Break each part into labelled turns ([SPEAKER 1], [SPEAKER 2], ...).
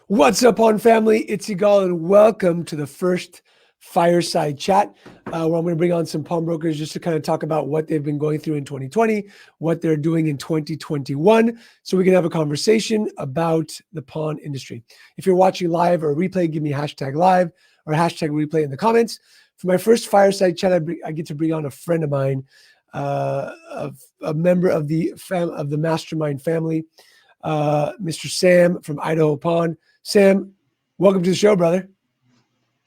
[SPEAKER 1] What's up, on family? It's Yigal, and welcome to the first Fireside chat, where I'm going to bring on some pawnbrokers just to kind of talk about what they've been going through in 2020, what they're doing in 2021, so we can have a conversation about the pawn industry. If you're watching live or replay, give me hashtag live or hashtag replay in the comments. For my first Fireside chat, I get to bring on a friend of mine, a member of the mastermind family, Mr. Sam from Idaho Pawn. Sam, welcome to the show, brother.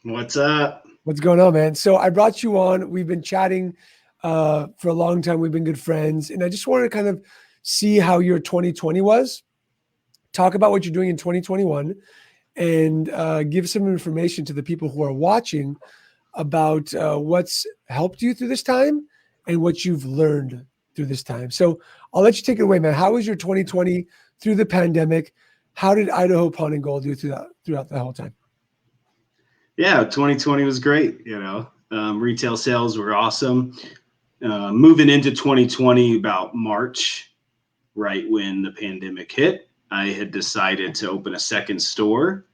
[SPEAKER 2] What's up?
[SPEAKER 1] What's going on, man? So I brought you on. We've been chatting for a long time. We've been good friends. And I just wanted to kind of see how your 2020 was, talk about what you're doing in 2021, and give some information to the people who are watching about what's helped you through this time and what you've learned through this time. So I'll let you take it away, man. How was your 2020 through the pandemic? How did Idaho Pawn and Gold do throughout the whole time?
[SPEAKER 2] Yeah, 2020 was great. Retail sales were awesome. Moving into 2020, about March, right when the pandemic hit, I had decided to open a second store.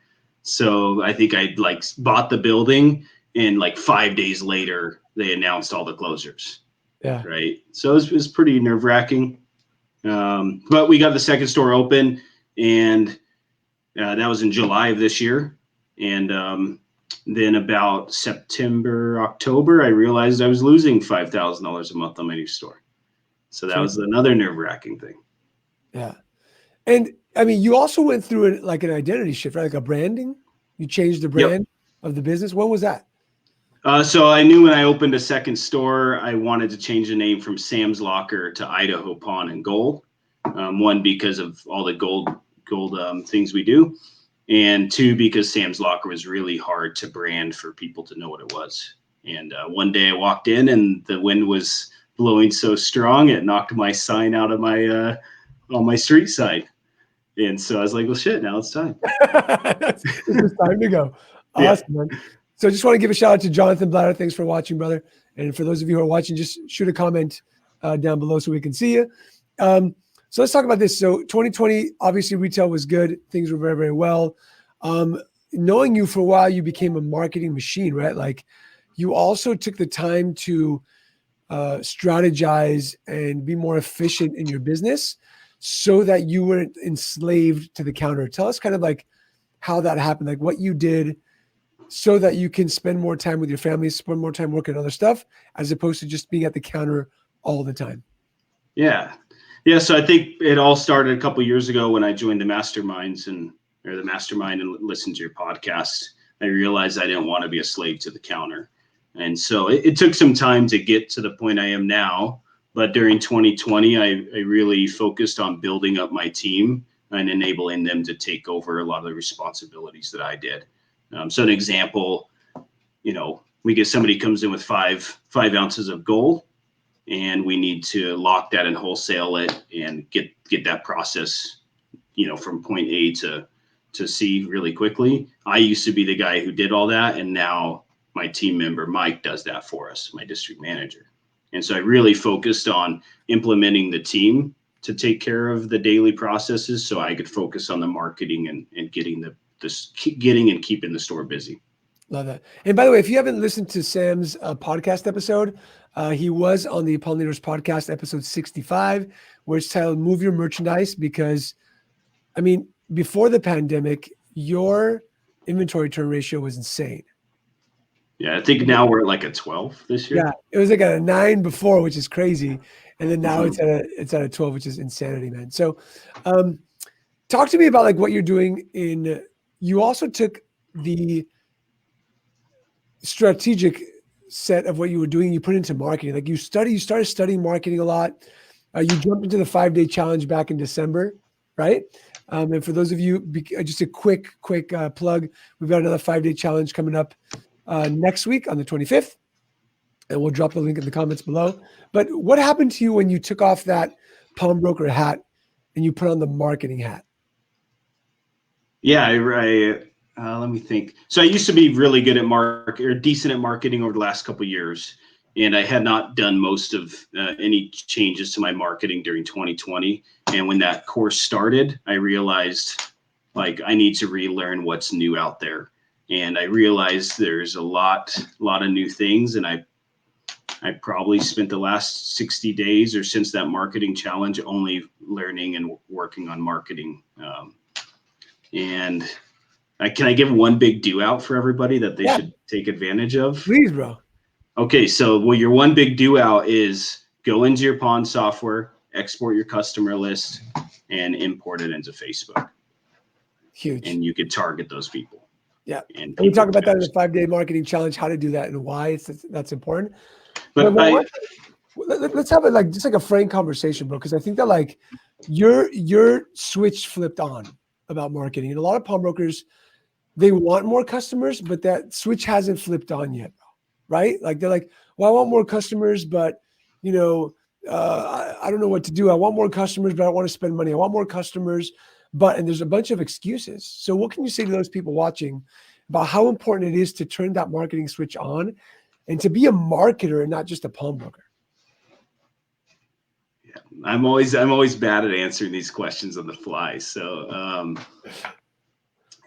[SPEAKER 2] So I think I'd bought the building, and 5 days later, they announced all the closures.
[SPEAKER 1] Yeah.
[SPEAKER 2] Right. So it was pretty nerve-wracking. But we got the second store open, and that was in July of this year. And then about September, October, I realized I was losing $5,000 a month on my new store. So that was another nerve-wracking thing.
[SPEAKER 1] Yeah. And I mean, you also went through an identity shift, right? Like a branding. You changed the brand of the business. When was that?
[SPEAKER 2] So I knew when I opened a second store, I wanted to change the name from Sam's Locker to Idaho Pawn and Gold. One, because of all the gold things we do, and two, because Sam's Locker was really hard to brand for people to know what it was. And one day I walked in, and the wind was blowing so strong it knocked my sign out of my on my street sign. And so I was like, well, shit, now it's time.
[SPEAKER 1] It's time to go. Awesome, man. So I just want to give a shout out to Jonathan Blatter. Thanks for watching, brother. And for those of you who are watching, just shoot a comment down below so we can see you. So let's talk about this. So 2020, obviously retail was good. Things were very, very well. Knowing you for a while, you became a marketing machine, right? Like, you also took the time to strategize and be more efficient in your business so that you weren't enslaved to the counter. Tell us kind of like how that happened, like what you did so that you can spend more time with your family, spend more time working on other stuff, as opposed to just being at the counter all the time.
[SPEAKER 2] Yeah. So I think it all started a couple of years ago when I joined the mastermind and listened to your podcast. I realized I didn't want to be a slave to the counter. And so it took some time to get to the point I am now. But during 2020, I really focused on building up my team and enabling them to take over a lot of the responsibilities that I did. So an example, we get somebody comes in with five ounces of gold, and we need to lock that and wholesale it and get that process, from point A to C really quickly. I used to be the guy who did all that, and now my team member Mike does that for us, my district manager. And so I really focused on implementing the team to take care of the daily processes, so I could focus on the marketing and getting and keeping the store busy.
[SPEAKER 1] Love that. And by the way, if you haven't listened to Sam's podcast episode, he was on the Pawn Leaders podcast, episode 65, where it's titled Move Your Merchandise, because, I mean, before the pandemic, your inventory turn ratio was insane.
[SPEAKER 2] Yeah, I think now we're at like a 12 this year.
[SPEAKER 1] Yeah, it was like at a 9 before, which is crazy. And then now it's at a 12, which is insanity, man. So talk to me about like what you're doing you also took the strategic set of what you were doing, you put into marketing. Like you started studying marketing a lot. You jumped into the 5-day challenge back in December, right? And for those of you, just a quick plug, we've got another 5-day challenge coming up next week on the 25th. And we'll drop the link in the comments below. But what happened to you when you took off that pawnbroker hat and you put on the marketing hat?
[SPEAKER 2] Yeah, let me think. So I used to be really good at decent at marketing over the last couple of years, and I had not done most of any changes to my marketing during 2020. And when that course started, I realized like I need to relearn what's new out there. And I realized there's a lot of new things. And I probably spent the last 60 days or since that marketing challenge only learning and working on marketing. And can I give one big do out for everybody that they should take advantage of?
[SPEAKER 1] Please, bro.
[SPEAKER 2] Okay, so your one big do out is go into your pawn software, export your customer list, and import it into Facebook.
[SPEAKER 1] Huge.
[SPEAKER 2] And you could target those people.
[SPEAKER 1] Yeah.
[SPEAKER 2] And
[SPEAKER 1] we talk about that in the 5-day marketing challenge, how to do that and why that's important.
[SPEAKER 2] But
[SPEAKER 1] let's have it like just like a frank conversation, bro, because I think that like your switch flipped on about marketing, and a lot of pawnbrokers, they want more customers, but that switch hasn't flipped on yet, right? Like they're like, well, I want more customers, but I don't know what to do. I want more customers, but I don't want to spend money. I want more customers, and there's a bunch of excuses. So what can you say to those people watching about how important it is to turn that marketing switch on and to be a marketer and not just a pawnbroker?
[SPEAKER 2] Yeah, I'm always bad at answering these questions on the fly. So,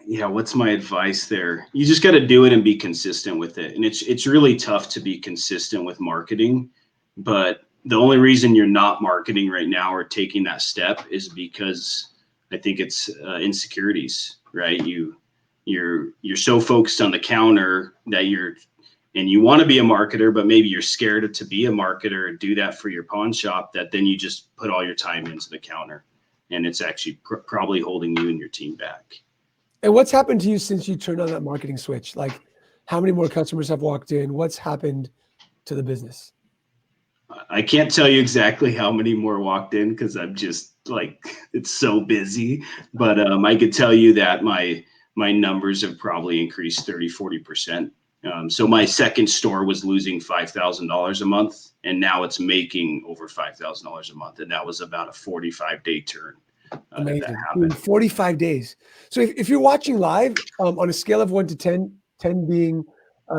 [SPEAKER 2] what's my advice there? You just got to do it and be consistent with it. And it's really tough to be consistent with marketing, but the only reason you're not marketing right now or taking that step is because I think it's insecurities, right? You're so focused on the counter that and you want to be a marketer, but maybe you're scared to be a marketer and do that for your pawn shop, that then you just put all your time into the counter, and it's actually probably holding you and your team back.
[SPEAKER 1] And what's happened to you since you turned on that marketing switch? Like, how many more customers have walked in? What's happened to the business?
[SPEAKER 2] I can't tell you exactly how many more walked in because I'm just like, it's so busy. But I could tell you that my numbers have probably increased 30-40%. So my second store was losing $5,000 a month, and now it's making over $5,000 a month. And that was about a 45-day turn.
[SPEAKER 1] Amazing. 45 days. So if you're watching live, on a scale of 1 to 10, 10 being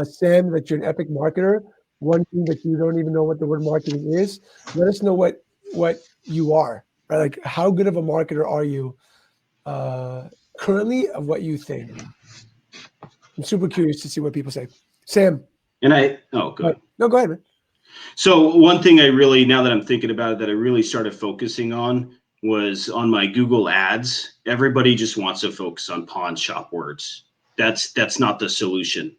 [SPEAKER 1] Sam, that you're an epic marketer, 1 being that you don't even know what the word marketing is, let us know what you are, right? Like, how good of a marketer are you currently, of what you think? I'm super curious to see what people say. Sam.
[SPEAKER 2] Good.
[SPEAKER 1] No, go ahead, man.
[SPEAKER 2] So one thing now that I'm thinking about it, that I really started focusing on was on my Google ads. Everybody just wants to focus on pawn shop words. That's not the solution,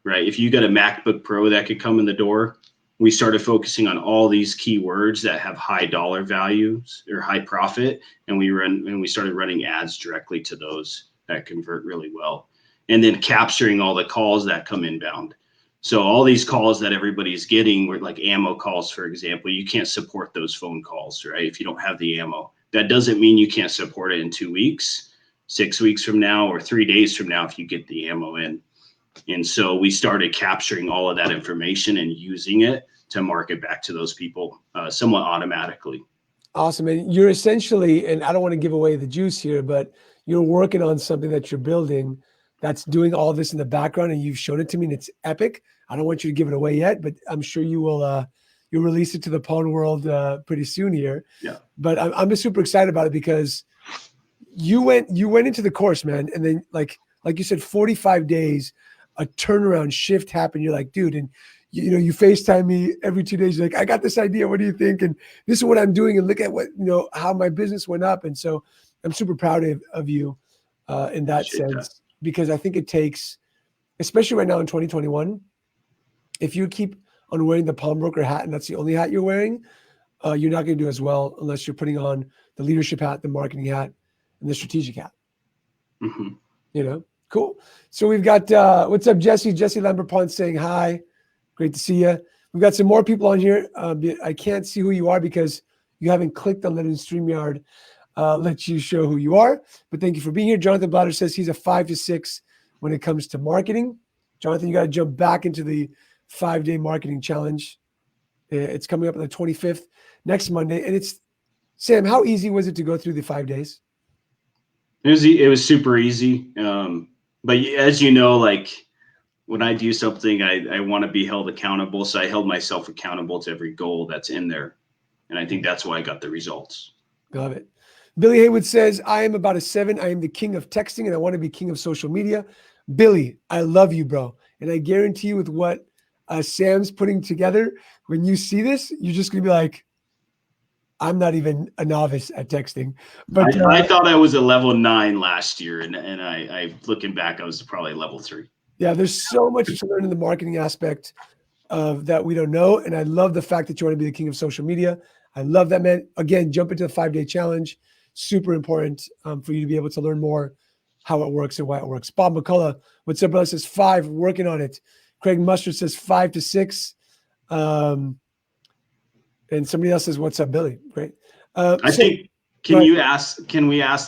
[SPEAKER 2] right? If you got a MacBook Pro that could come in the door, we started focusing on all these keywords that have high dollar values or high profit. And we started running ads directly to those that convert really well. And then capturing all the calls that come inbound. So all these calls that everybody's getting were like ammo calls, for example. You can't support those phone calls, right? If you don't have the ammo. That doesn't mean you can't support it in 2 weeks, 6 weeks from now, or 3 days from now if you get the ammo in. And so we started capturing all of that information and using it to market back to those people somewhat automatically.
[SPEAKER 1] Awesome. And you're essentially, and I don't want to give away the juice here, but you're working on something that you're building that's doing all this in the background, and you've shown it to me, and it's epic. I don't want you to give it away yet, but I'm sure you will. You'll release it to the pawn world pretty soon here.
[SPEAKER 2] Yeah.
[SPEAKER 1] But I'm just super excited about it because you went into the course, man, and then like you said, 45 days, a turnaround shift happened. You're like, dude, and you FaceTime me every 2 days. You're like, I got this idea. What do you think? And this is what I'm doing. And look at what how my business went up. And so I'm super proud of you in that sense. Because I think it takes, especially right now in 2021, if you keep on wearing the pawnbroker hat and that's the only hat you're wearing, you're not going to do as well unless you're putting on the leadership hat, the marketing hat, and the strategic hat.
[SPEAKER 2] Mm-hmm.
[SPEAKER 1] Cool. So we've got, what's up, Jesse? Jesse Lambert Pawn saying hi. Great to see you. We've got some more people on here. I can't see who you are because you haven't clicked on letting StreamYard let you show who you are, but thank you for being here. Jonathan Blatter says he's a 5 to 6 when it comes to marketing. Jonathan, you got to jump back into the 5-day marketing challenge. It's coming up on the 25th next Monday. And Sam, how easy was it to go through the 5 days?
[SPEAKER 2] It was super easy. But as you know, like when I do something, I want to be held accountable. So I held myself accountable to every goal that's in there. And I think that's why I got the results.
[SPEAKER 1] Love it. Billy Haywood says, I am about a 7. I am the king of texting and I want to be king of social media. Billy, I love you, bro. And I guarantee you with what Sam's putting together, when you see this, you're just going to be like, I'm not even a novice at texting. But
[SPEAKER 2] I thought I was a level 9 last year, and I looking back, I was probably level 3.
[SPEAKER 1] yeah, there's so much to learn in the marketing aspect of that we don't know. And I love the fact that you want to be the king of social media. I love that, man. Again, jump into the 5-day challenge. Super important for you to be able to learn more how it works and why it works. Bob McCullough, what's up, brother? Says 5, working on it. Craig Mustard says 5 to 6. And somebody else says, what's up, Billy? Great.
[SPEAKER 2] I think, can we ask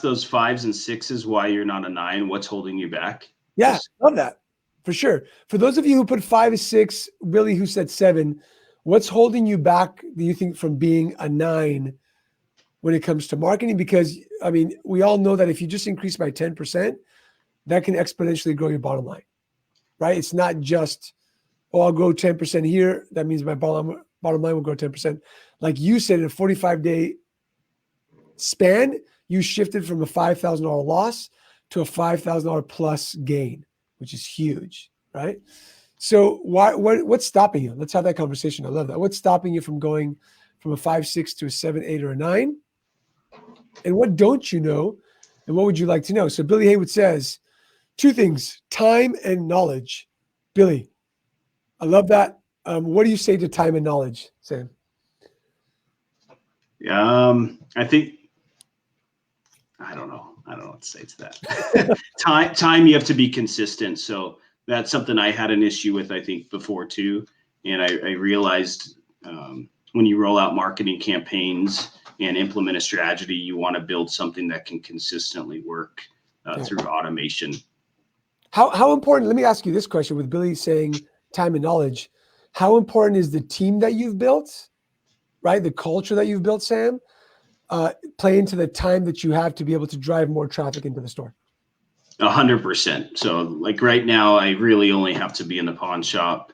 [SPEAKER 2] those 5s and 6s why you're not a 9? What's holding you back?
[SPEAKER 1] Yeah, love that. For sure. For those of you who put 5 or 6, Billy, who said 7, what's holding you back, do you think, from being a 9 when it comes to marketing? Because, I mean, we all know that if you just increase by 10%, that can exponentially grow your bottom line, right? It's not just, oh, I'll grow 10% here. That means my bottom line will grow 10%. Like you said, in a 45-day span, you shifted from a $5,000 loss to a $5,000 plus gain, which is huge, right? So what's stopping you? Let's have that conversation. I love that. What's stopping you from going from a 5, 6 to a 7, 8, or a 9? And what don't you know? And what would you like to know? So Billy Haywood says 2 things, time and knowledge. Billy, I love that. What do you say to time and knowledge, Sam?
[SPEAKER 2] I think, I don't know what to say to that. Time, you have to be consistent. So that's something I had an issue with, I think, before too. And I realized when you roll out marketing campaigns and implement a strategy, you want to build something that can consistently work through automation.
[SPEAKER 1] How important, let me ask you this question with Billy saying time and knowledge. How important is the team that you've built, right? The culture that you've built, Sam, play into the time that you have to be able to drive more traffic into the store?
[SPEAKER 2] 100%. So like right now, I really only have to be in the pawn shop,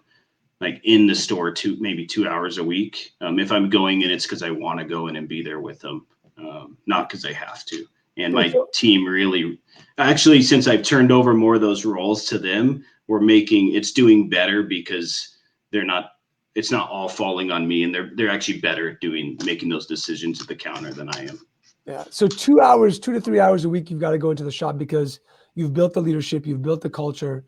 [SPEAKER 2] like in the store, maybe 2 hours a week. If I'm going in, it's because I want to go in and be there with them, not because I have to. And my team really, actually, since I've turned over more of those roles to them, it's doing better because it's not all falling on me, and they're actually better at making those decisions at the counter than I am.
[SPEAKER 1] Yeah. So 2 hours, 2 to 3 hours a week, you've got to go into the shop because you've built the leadership, you've built the culture,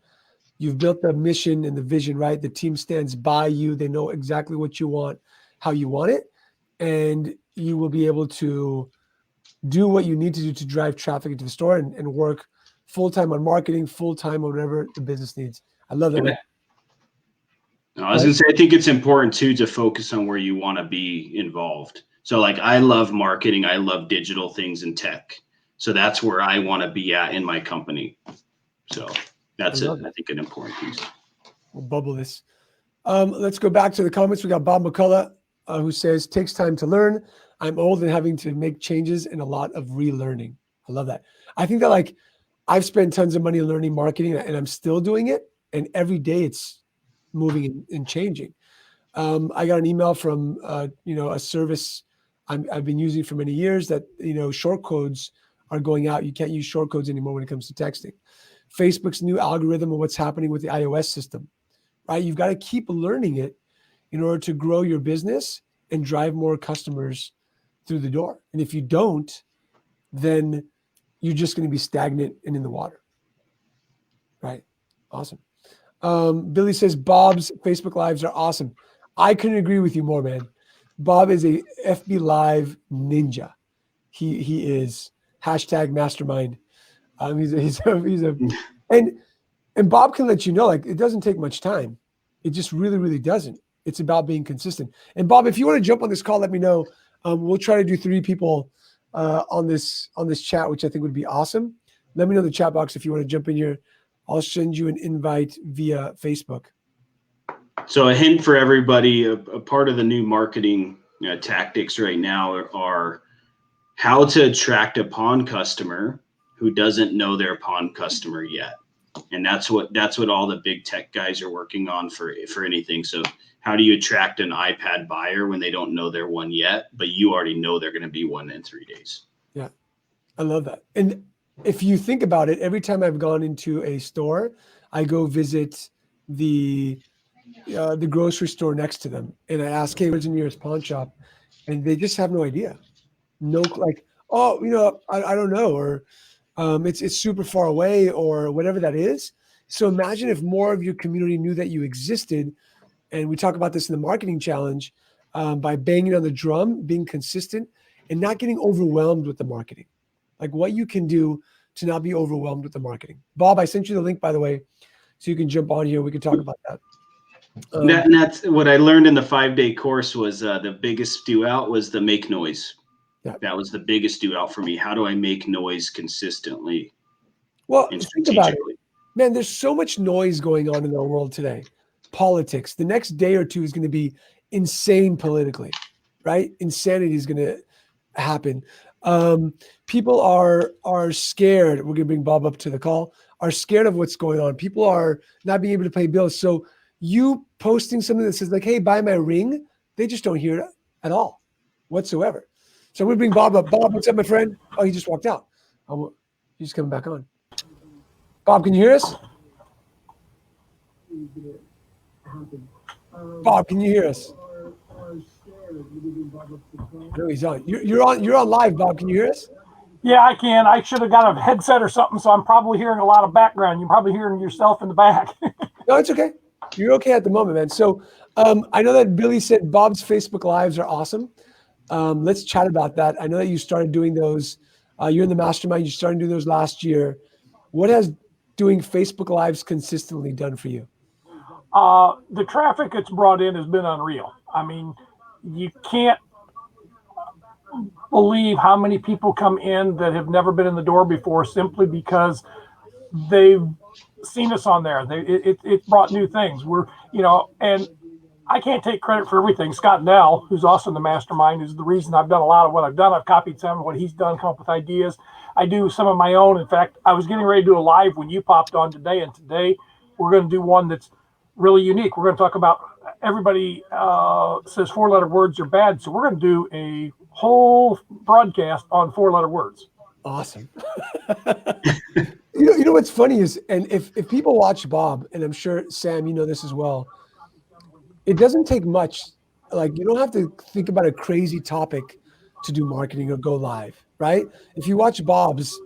[SPEAKER 1] you've built the mission and the vision, right? The team stands by you. They know exactly what you want, how you want it, and you will be able to do what you need to do to drive traffic into the store and work full-time on marketing, full-time on whatever the business needs. I love that.
[SPEAKER 2] I was going to say, I think it's important too to focus on where you want to be involved. So like, I love marketing. I love digital things and tech. So that's where I want to be at in my company. So that's I think an important piece.
[SPEAKER 1] We'll bubble this. Let's go back to the comments. We got Bob McCullough who says, takes time to learn. I'm old and having to make changes and a lot of relearning. I love that. I think that like I've spent tons of money learning marketing and I'm still doing it. And every day it's moving and changing. I got an email from, a service I've been using for many years that, short codes are going out. You can't use short codes anymore when it comes to texting. Facebook's new algorithm and what's happening with the iOS system, right? You've got to keep learning it in order to grow your business and drive more customers through the door. And if you don't, then you're just going to be stagnant and in the water, right? Awesome. Billy says, Bob's Facebook Lives are awesome. I couldn't agree with you more, man. Bob is a FB Live ninja. He is #mastermind. And Bob can let you know, like, it doesn't take much time. It just really, really doesn't. It's about being consistent. And Bob, if you want to jump on this call, let me know. We'll try to do 3 people on this chat, which I think would be awesome. Let me know in the chat box if you want to jump in here. I'll send you an invite via Facebook.
[SPEAKER 2] So a hint for everybody, a part of the new marketing tactics right now are how to attract a pawn customer who doesn't know their pawn customer yet. And that's what all the big tech guys are working on for anything. So how do you attract an iPad buyer when they don't know they're one yet, but you already know they're going to be one in 3 days?
[SPEAKER 1] Yeah. I love that. And if you think about it, every time I've gone into a store, I go visit the grocery store next to them, and I ask, "Hey, where's the nearest pawn shop?" And they just have no idea. No, like, oh, I don't know, or it's super far away, or whatever that is. So imagine if more of your community knew that you existed, and we talk about this in the marketing challenge, by banging on the drum, being consistent, and not getting overwhelmed with the marketing. Like what you can do to not be overwhelmed with the marketing. Bob, I sent you the link, by the way, so you can jump on here. We can talk about that.
[SPEAKER 2] And that's what I learned in the 5-day course was the biggest do out was the make noise.
[SPEAKER 1] Yeah.
[SPEAKER 2] That was the biggest do out for me. How do I make noise consistently
[SPEAKER 1] Well,
[SPEAKER 2] and
[SPEAKER 1] think about it,
[SPEAKER 2] strategically?
[SPEAKER 1] man. There's so much noise going on in our world today. Politics. The next day or two is going to be insane politically, right? Insanity is going to happen. People are scared. We're going to bring Bob up to the call. Are scared of what's going on. People are not being able to pay bills. So you posting something that says like, "Hey, buy my ring," they just don't hear it at all, whatsoever. So I'm going to bring Bob up. Bob, what's up, my friend? Oh, he just walked out. He's coming back on. Bob, can you hear us? Bob, can you hear us? No, he's on. You're on. You're on live, Bob. Can you hear us?
[SPEAKER 3] Yeah, I can. I should have got a headset or something, so I'm probably hearing a lot of background. You're probably hearing yourself in the back.
[SPEAKER 1] No, it's okay. You're okay at the moment, man. So I know that Billy said Bob's Facebook Lives are awesome. Let's chat about that. I know that you started doing those. You're in the mastermind. You started doing those last year. What has doing Facebook Lives consistently done for you?
[SPEAKER 3] The traffic it's brought in has been unreal. I mean, you can't believe how many people come in that have never been in the door before simply because they've seen us on there. It brought new things. And I can't take credit for everything. Scott Nell, who's also in the mastermind, is the reason I've done a lot of what I've done. I've copied some of what he's done, come up with ideas. I do some of my own. In fact, I was getting ready to do a live when you popped on today, and today we're going to do one that's really unique. We're going to talk about everybody says 4-letter words are bad, so we're going to do a whole broadcast on 4-letter words.
[SPEAKER 1] Awesome. You know what's funny is, and if people watch Bob, and I'm sure Sam, you know this as well, it doesn't take much. Like you don't have to think about a crazy topic to do marketing or go live, right? If you watch Bob's,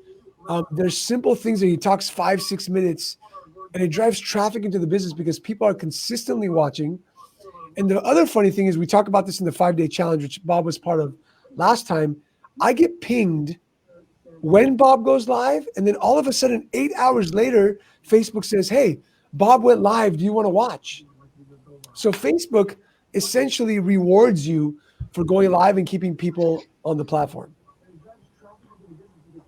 [SPEAKER 1] there's simple things that he talks 5-6 minutes, and it drives traffic into the business because people are consistently watching. And the other funny thing is we talk about this in the 5-day challenge, which Bob was part of last time. I get pinged when Bob goes live, and then all of a sudden 8 hours later, Facebook says, "Hey, Bob went live. Do you want to watch?" So Facebook essentially rewards you for going live and keeping people on the platform.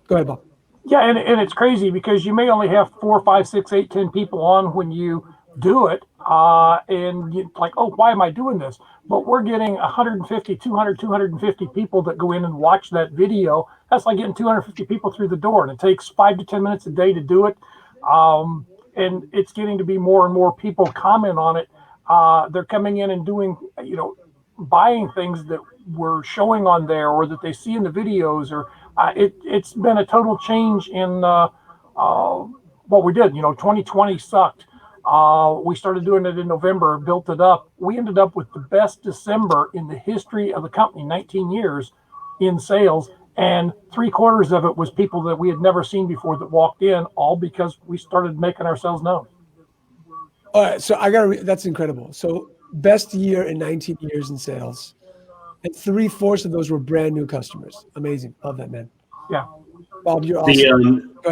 [SPEAKER 1] Go ahead, Bob.
[SPEAKER 3] Yeah, and it's crazy because you may only have 4, 5, 6, 8, 10 people on when you do it. And you're like, oh, why am I doing this? But we're getting 150, 200, 250 people that go in and watch that video. That's like getting 250 people through the door. And it takes 5 to 10 minutes a day to do it. And it's getting to be more and more people comment on it. They're coming in and doing, buying things that we're showing on there or that they see in the videos. Or it's been a total change in what we did. 2020 sucked. We started doing it in November, built it up. We ended up with the best December in the history of the company, 19 years in sales. And 3/4 of it was people that we had never seen before that walked in, all because we started making ourselves known.
[SPEAKER 1] All right, so that's incredible. So best year in 19 years in sales, and 3/4 of those were brand new customers. Amazing, love that, man.
[SPEAKER 3] Yeah,
[SPEAKER 1] Bob, you're awesome.
[SPEAKER 2] Go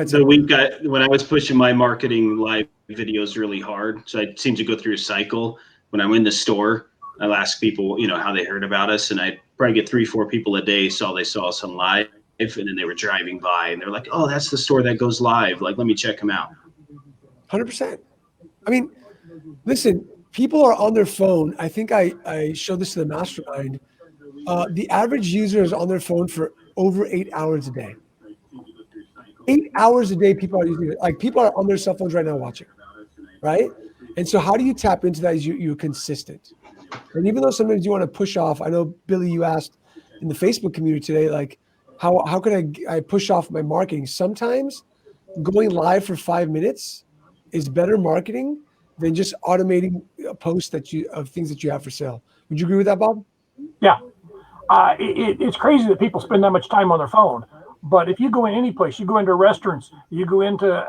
[SPEAKER 2] ahead, when I was pushing my marketing live videos really hard, so I seem to go through a cycle. When I'm in the store, I'll ask people, how they heard about us, and I probably get 3-4 people a day they saw us on live, and then they were driving by and they're like, "Oh, that's the store that goes live. Like, let me check them out."
[SPEAKER 1] 100%. I mean, listen, people are on their phone. I think I showed this to the mastermind. The average user is on their phone for over 8 hours a day. 8 hours a day, people are using it. Like people are on their cell phones right now watching, right? And so how do you tap into that? Is you're consistent. And even though sometimes you want to push off, I know, Billy, you asked in the Facebook community today, like, how could I push off my marketing? Sometimes going live for 5 minutes is better marketing than just automating a post of things that you have for sale. Would you agree with that, Bob?
[SPEAKER 3] Yeah. It's crazy that people spend that much time on their phone. But if you go in any place, you go into restaurants, you go into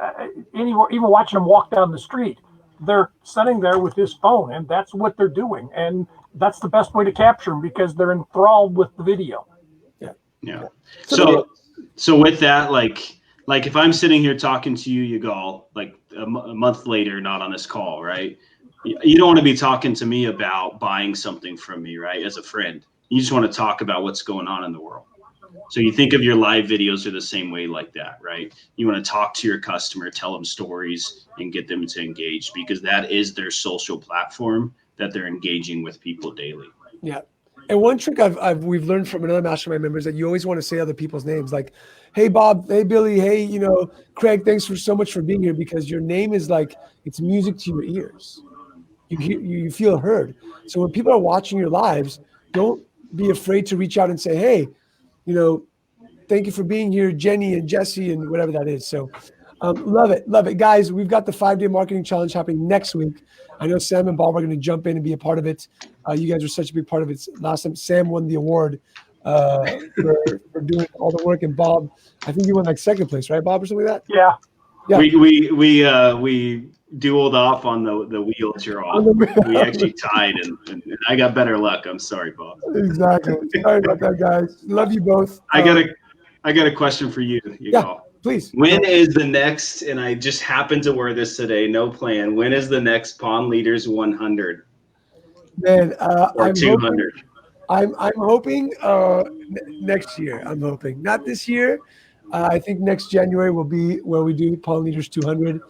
[SPEAKER 3] anywhere, even watching them walk down the street, they're sitting there with this phone, and that's what they're doing. And that's the best way to capture them because they're enthralled with the video.
[SPEAKER 2] Yeah. So with that, like if I'm sitting here talking to you, Yigal, like a month later, not on this call, right? You don't want to be talking to me about buying something from me, right? As a friend, you just want to talk about what's going on in the world. So you think of your live videos are the same way like that, right? You want to talk to your customer, tell them stories, and get them to engage because that is their social platform that they're engaging with people daily.
[SPEAKER 1] Yeah. And one trick we've learned from another mastermind member is that you always want to say other people's names, like, "Hey Bob, hey Billy, hey Craig, thanks for so much for being here," because your name is like it's music to your ears. You feel heard. So when people are watching your lives, don't be afraid to reach out and say, "Hey, thank you for being here, Jenny and Jesse," and whatever that is. So love it, guys. We've got the 5-day marketing challenge happening next week. I know Sam and Bob are going to jump in and be a part of it. You guys are such a big part of it. Last time Sam won the award for doing all the work, and Bob, I think you won like second place, right, Bob, or something like that?
[SPEAKER 3] Yeah.
[SPEAKER 2] We dueled off on the wheels. You're all. We actually tied, and I got better luck. I'm sorry, Bob.
[SPEAKER 1] Exactly. Sorry about that, guys. Love you both.
[SPEAKER 2] I got a question for you.
[SPEAKER 1] Yeah, please.
[SPEAKER 2] When is the next? And I just happened to wear this today. No plan. When is the next Pawn Leaders 100?
[SPEAKER 1] Man,
[SPEAKER 2] or 200?
[SPEAKER 1] I'm hoping next year. I'm hoping not this year. I think next January will be where we do Pawn Leaders 200.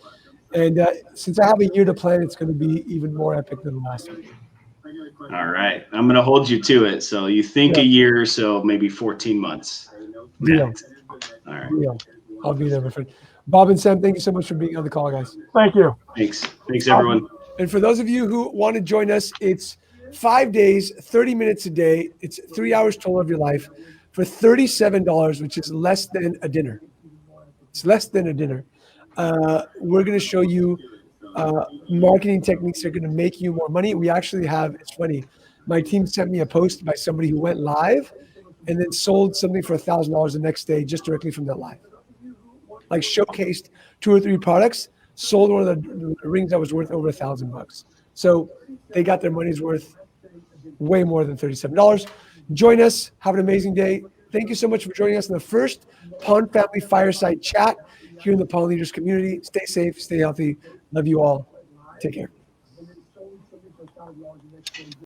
[SPEAKER 1] And since I have a year to plan, it's going to be even more epic than the last one.
[SPEAKER 2] All right. I'm going to hold you to it. So you think a year or so, maybe 14 months.
[SPEAKER 1] Deal.
[SPEAKER 2] All right.
[SPEAKER 1] Deal. I'll be there, my friend. Bob and Sam, thank you so much for being on the call, guys.
[SPEAKER 3] Thank you.
[SPEAKER 2] Thanks, everyone.
[SPEAKER 1] And for those of you who want to join us, it's 5 days, 30 minutes a day. It's 3 hours total of your life for $37, which is less than a dinner. It's less than a dinner. We're going to show you marketing techniques that are going to make you more money. We actually have, it's funny, my team sent me a post by somebody who went live and then sold something for $1,000 the next day just directly from that live. Like showcased 2 or 3 products, sold one of the rings that was worth over $1,000. So they got their money's worth, way more than $37. Join us. Have an amazing day. Thank you so much for joining us in the first Pawn Family Fireside Chat here in the Pawn Leaders community. Stay safe, stay healthy. Love you all. Take care.